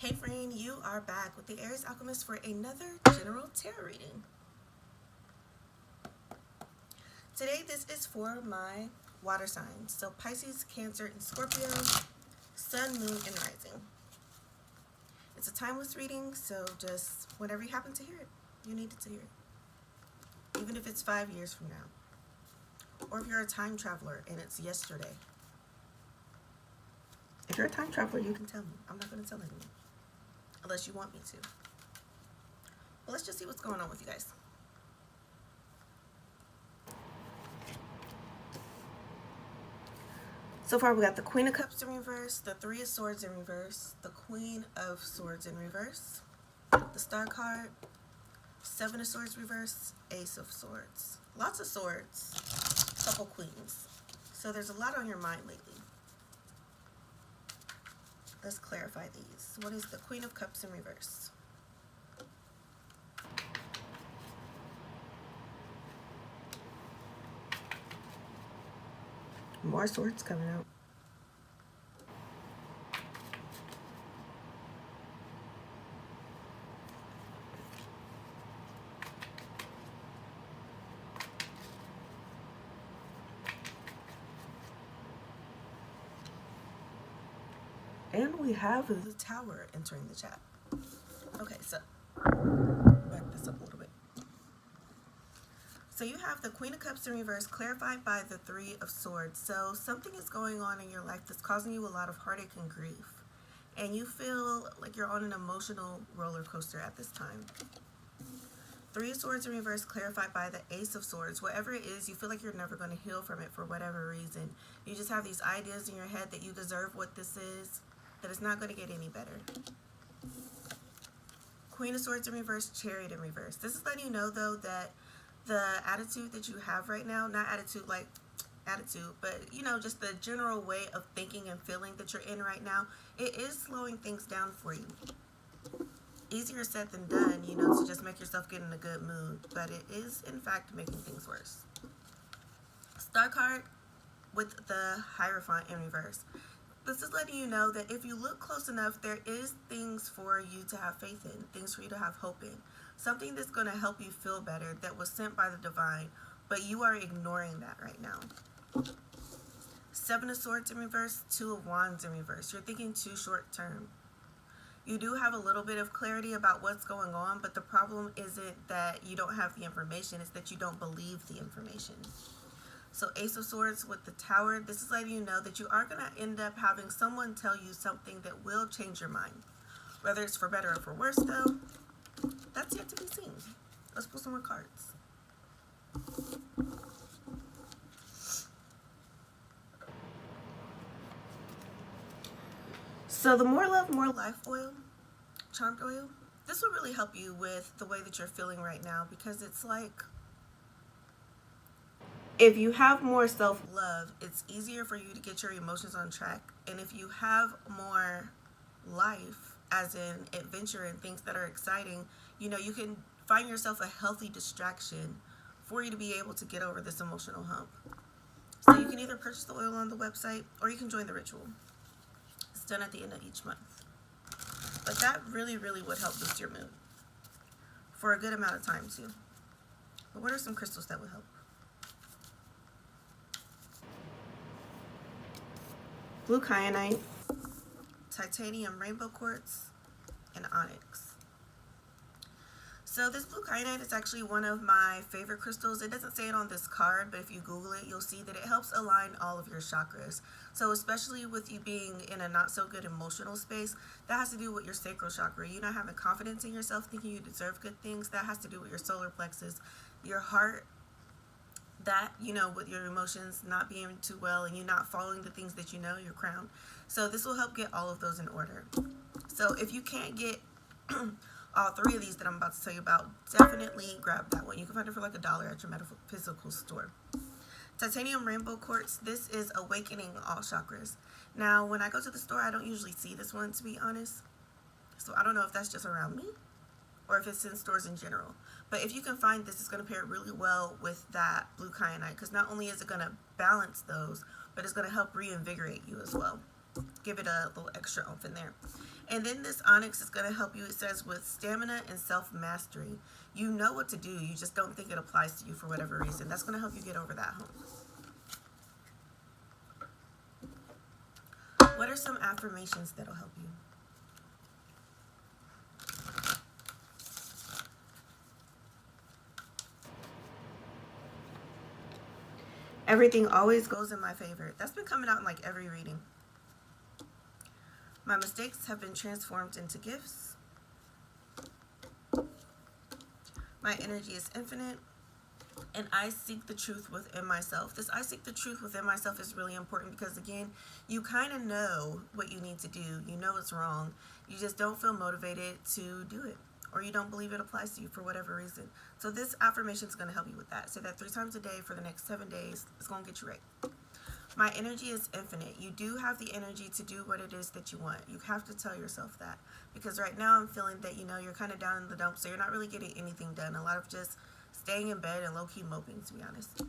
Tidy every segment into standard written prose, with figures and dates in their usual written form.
Hey friend, you are back with the Aries Alchemist for another general tarot reading. Today this is for my water signs. So Pisces, Cancer, and Scorpio, Sun, Moon, and Rising. It's a timeless reading, so just whenever you happen to hear it, you needed to hear it. Even if it's 5 years from now. Or if you're a time traveler and it's yesterday. If you're a time traveler, you can tell me. I'm not going to tell anyone. Unless you want me to. But let's just see what's going on with you guys. So far we got the Queen of Cups in reverse, the Three of Swords in reverse, the Queen of Swords in reverse, the Star card, Seven of Swords reverse, Ace of Swords. Lots of swords, couple queens. So there's a lot on your mind lately. Let's clarify these. What is the Queen of Cups in reverse? More swords coming out. And we have the Tower entering the chat. Okay, so back this up a little bit. So you have the Queen of Cups in reverse clarified by the Three of Swords. So something is going on in your life that's causing you a lot of heartache and grief. And you feel like you're on an emotional roller coaster at this time. Three of Swords in reverse clarified by the Ace of Swords. Whatever it is, you feel like you're never going to heal from it for whatever reason. You just have these ideas in your head that you deserve what this is, that it's not going to get any better. Queen of Swords in reverse, Chariot in reverse. This is letting you know, though, that the attitude that you have right now, not attitude like attitude, but, you know, just the general way of thinking and feeling that you're in right now, it is slowing things down for you. Easier said than done, you know, to just make yourself get in a good mood, but it is, in fact, making things worse. Star card with the Hierophant in reverse. This is letting you know that if you look close enough, there is things for you to have faith in, things for you to have hope in. Something that's going to help you feel better that was sent by the divine, but you are ignoring that right now. Seven of Swords in reverse, Two of Wands in reverse. You're thinking too short term. You do have a little bit of clarity about what's going on, but the problem isn't that you don't have the information, it's that you don't believe the information. So Ace of Swords with the Tower, this is letting you know that you are going to end up having someone tell you something that will change your mind. Whether it's for better or for worse, though, that's yet to be seen. Let's pull some more cards. So the More Love, More Life oil, Charmed oil, this will really help you with the way that you're feeling right now, because it's like, if you have more self-love, it's easier for you to get your emotions on track. And if you have more life, as in adventure and things that are exciting, you know, you can find yourself a healthy distraction for you to be able to get over this emotional hump. So you can either purchase the oil on the website or you can join the ritual. It's done at the end of each month. But that really, really would help boost your mood for a good amount of time too. But what are some crystals that would help? Blue kyanite, titanium rainbow quartz, and onyx. So this blue kyanite is actually one of my favorite crystals. It doesn't say it on this card, but if you Google it, you'll see that it helps align all of your chakras. So especially with you being in a not so good emotional space, that has to do with your sacral chakra. You not having confidence in yourself, thinking you deserve good things, that has to do with your solar plexus, your heart, that, you know, with your emotions not being too well and you not following the things that you know, your crown. So this will help get all of those in order. So if you can't get all three of these that I'm about to tell you about, definitely grab that one. You can find it for like $1 at your metaphysical store. Titanium rainbow quartz, this is awakening all chakras. Now, when I go to the store, I don't usually see this one, to be honest. So I don't know if that's just around me or if it's in stores in general. But if you can find this, it's going to pair really well with that blue kyanite, because not only is it going to balance those, but it's going to help reinvigorate you as well. Give it a little extra oomph in there. And then this onyx is going to help you, it says, with stamina and self-mastery. You know what to do, you just don't think it applies to you for whatever reason. That's going to help you get over that hump. What are some affirmations that'll help you? Everything always goes in my favor. That's been coming out in like every reading. My mistakes have been transformed into gifts. My energy is infinite. And I seek the truth within myself. This I seek the truth within myself is really important because, again, you kind of know what you need to do. You know it's wrong. You just don't feel motivated to do it. Or you don't believe it applies to you for whatever reason. So this affirmation is going to help you with that. Say that 3 times a day for the next 7 days. It's going to get you right. My energy is infinite. You do have the energy to do what it is that you want. You have to tell yourself that. Because right now I'm feeling that, you know, you're kind of down in the dumps. So you're not really getting anything done. A lot of just staying in bed and low-key moping, to be honest.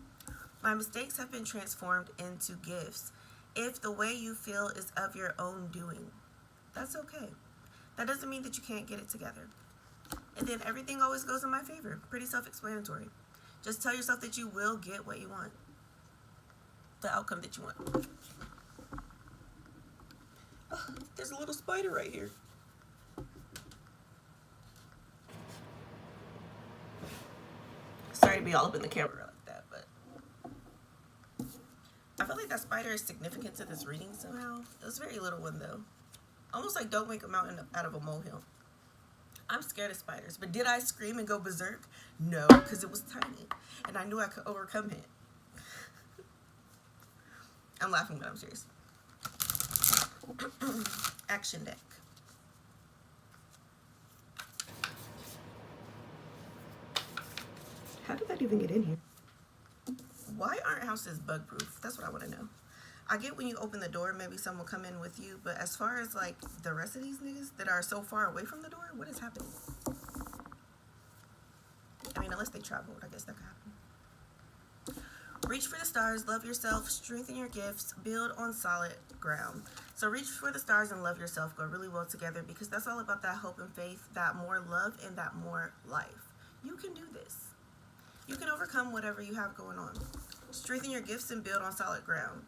My mistakes have been transformed into gifts. If the way you feel is of your own doing, that's okay. That doesn't mean that you can't get it together. And then everything always goes in my favor. Pretty self-explanatory. Just tell yourself that you will get what you want. The outcome that you want. Oh, there's a little spider right here. Sorry to be all up in the camera like that, but I feel like that spider is significant to this reading somehow. It was a very little one though. Almost like don't make a mountain out of a molehill. I'm scared of spiders, but did I scream and go berserk? No, because it was tiny and I knew I could overcome it. I'm laughing, but I'm serious. Action deck. How did that even get in here? Why aren't houses bug proof? That's what I want to know. I get when you open the door, maybe someone will come in with you, but as far as like the rest of these niggas that are so far away from the door, what is happening? I mean, unless they traveled, I guess that could happen. Reach for the stars, love yourself, strengthen your gifts, build on solid ground. So reach for the stars and love yourself go really well together because that's all about that hope and faith, that more love, and that more life. You can do this. You can overcome whatever you have going on. Strengthen your gifts and build on solid ground.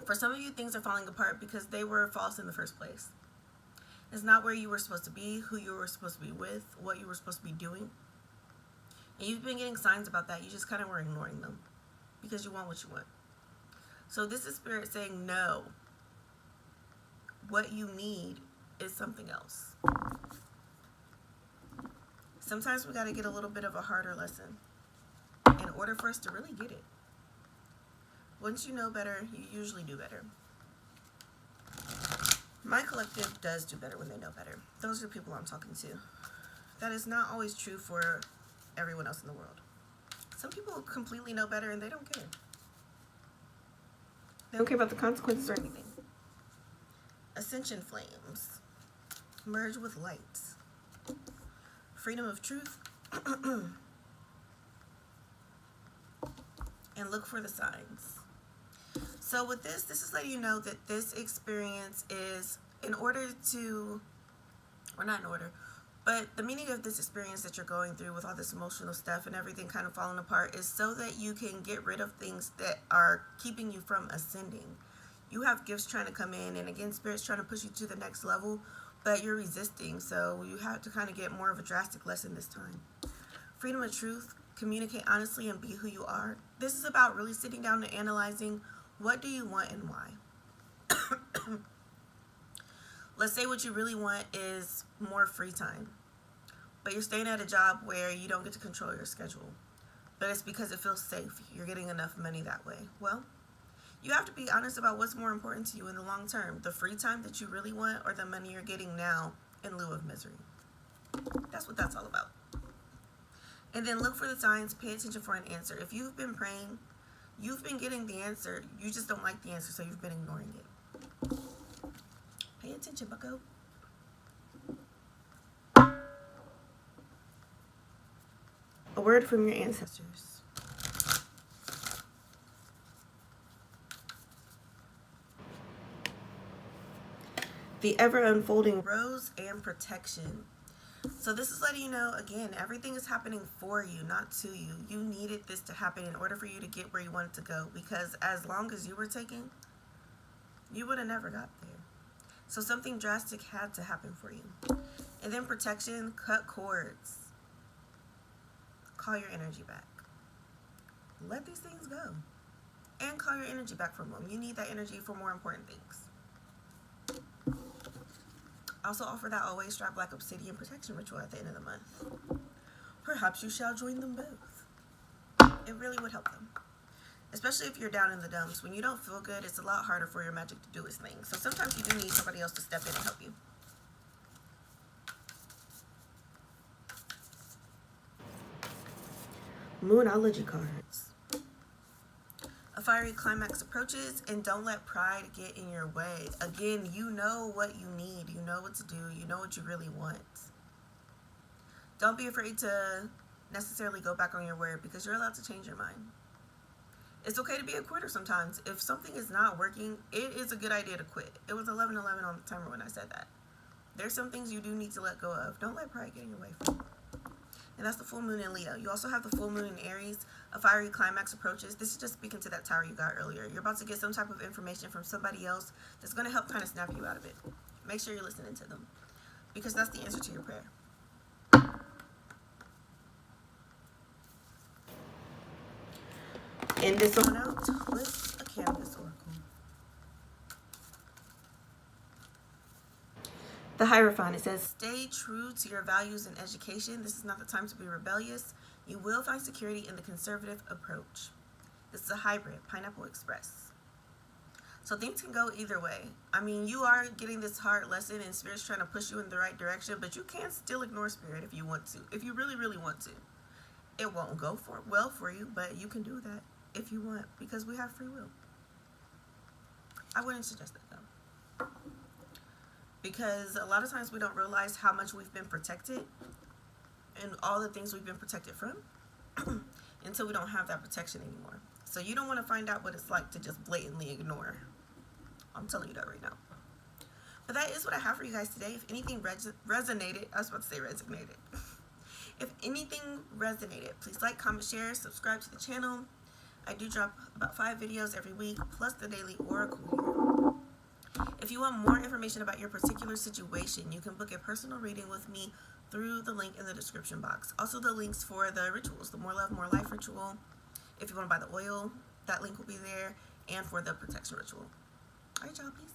For some of you, things are falling apart because they were false in the first place. It's not where you were supposed to be, who you were supposed to be with, what you were supposed to be doing. And you've been getting signs about that. You just kind of were ignoring them because you want what you want. So this is Spirit saying no. What you need is something else. Sometimes we got to get a little bit of a harder lesson in order for us to really get it. Once you know better, you usually do better. My collective does do better when they know better. Those are the people I'm talking to. That is not always true for everyone else in the world. Some people completely know better and they don't care. They don't care about the consequences or anything. Ascension flames. Merge with lights. Freedom of truth. And look for the signs. So with this is letting you know that this experience is in order to, or not in order, but the meaning of this experience that you're going through with all this emotional stuff and everything kind of falling apart is so that you can get rid of things that are keeping you from ascending. You have gifts trying to come in, and again, Spirit's trying to push you to the next level, but you're resisting, so you have to kind of get more of a drastic lesson this time. Freedom of truth, communicate honestly and be who you are. This is about really sitting down and analyzing what do you want and why. Let's say what you really want is more free time, but you're staying at a job where you don't get to control your schedule, but it's because it feels safe. You're getting enough money that way. Well, you have to be honest about what's more important to you in the long term, the free time that you really want or the money you're getting now in lieu of misery. That's what that's all about. And then look for the signs, pay attention for an answer. If you've been praying, you've been getting the answer, you just don't like the answer, so you've been ignoring it. Pay attention, bucko. A word from your ancestors. the ever unfolding rose, and protection. So this is letting you know, again, everything is happening for you, not to you. You needed this to happen in order for you to get where you wanted to go, because as long as you were taking, you would have never got there. So something drastic had to happen for you. And then protection, cut cords. Call your energy back. Let these things go. And call your energy back from them. You need that energy for more important things. Also offer that always strap black obsidian protection ritual at the end of the month. Perhaps you shall join them both. It really would help them. Especially if you're down in the dumps. When you don't feel good, it's a lot harder for your magic to do its thing. So sometimes you do need somebody else to step in and help you. Moonology cards. A fiery climax approaches, and don't let pride get in your way. Again, you know what you need. You know what to do. You know what you really want. Don't be afraid to necessarily go back on your word, because you're allowed to change your mind. It's okay to be a quitter sometimes. If something is not working, it is a good idea to quit. It was 11:11 on the timer when I said that. There's some things you do need to let go of. Don't let pride get in your way. And that's the full moon in Leo. You also have the full moon in Aries. A fiery climax approaches. This is just speaking to that tower you got earlier. You're about to get some type of information from somebody else that's going to help kind of snap you out of it. Make sure you're listening to them, because that's the answer to your prayer. End this on out with a canvas oracle. The Hierophant, it says, stay true to your values in education. This is not the time to be rebellious. You will find security in the conservative approach. This is a hybrid, Pineapple Express. So things can go either way. I mean, you are getting this hard lesson and Spirit's trying to push you in the right direction, but you can still ignore Spirit if you want to. If you really, really want to. It won't go well for you, but you can do that if you want, because we have free will. I wouldn't suggest that, though. Because a lot of times we don't realize how much we've been protected and all the things we've been protected from until we don't have that protection anymore. So you don't want to find out what it's like to just blatantly ignore. I'm telling you that right now. But that is what I have for you guys today. If anything resonated, I was about to say resonated. If anything resonated, please like, comment, share, subscribe to the channel. I do drop about 5 videos every week, plus the daily oracle here. If you want more information about your particular situation, you can book a personal reading with me through the link in the description box. Also the links for the rituals, the More Love, More Life ritual. If you want to buy the oil, that link will be there. And for the protection ritual. Alright, y'all, peace.